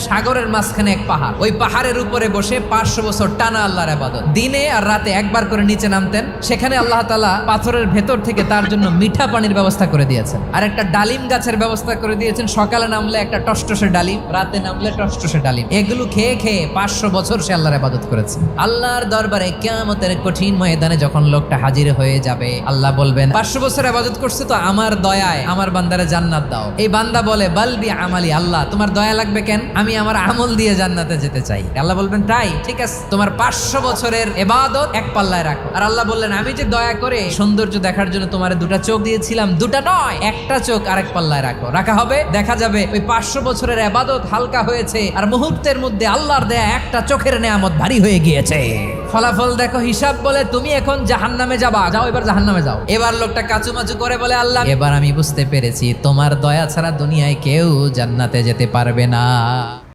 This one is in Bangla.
সাগরের মাঝখানে এক পাহাড়, ওই পাহাড়ের উপরে বসে 500 বছর টানা আল্লাহর ইবাদত। দিনে আর রাতে একবার করে নিচে নামতেন। সেখানে আল্লাহ তাআলা পাথরের ভেতর থেকে তার জন্য মিঠা পানির ব্যবস্থা করে দিয়েছেন, আর একটা ডালিম গাছের ব্যবস্থা করে দিয়েছেন। সকালে নামলে একটা টসটসে ডালিম, রাতে নামলে টসটসে ডালিম। এগুলো খেয়ে খেয়ে 500 বছর সে আল্লাহর ইবাদত করেছে। আল্লাহর দরবারে কিয়ামতের কঠিন ময়দানে যখন লোকটা হাজির হয়ে যাবে, আল্লাহ বলবেন 500 বছর ইবাদত করছে তো আমার দয়ায় আমার বান্দারে জান্নাত দাও। এই বান্দা বলে বালবি আমালি, আল্লাহ তোমার দয়া লাগবে কেন, আমি আমার আমল দিয়ে জান্নাতে যেতে চাই। আল্লাহ বলবেন তাই, ঠিক আছে, তোমার 500 বছরের ইবাদত এক পাল্লায় রাখো। আর আল্লাহ বললেন আমি যে দয়া করে সৌন্দর্য দেখার জন্য তোমারে 2টা চোখ দিয়েছিলাম, 2টা নয়, একটা চোখ আরেক পাল্লায় রাখো। রাখা হবে, দেখা যাবে ওই 500 বছরের ইবাদত হালকা হয়েছে আর মুহূর্তের মধ্যে আল্লাহর দেয়া একটা চোখের নেয়ামত ভারী হয়ে গিয়েছে। ফলাফল দেখো, হিসাব বলে তুমি এখন জাহান্নামে যাবা, যাও এবার জাহান্নামে যাও। এবার লোকটা কাচুমাচু করে বলে আল্লাহ এবার আমি বুঝতে পেরেছি তোমার দয়া ছাড়া দুনিয়ায় কেউ জান্নাতে যেতে পারবে না।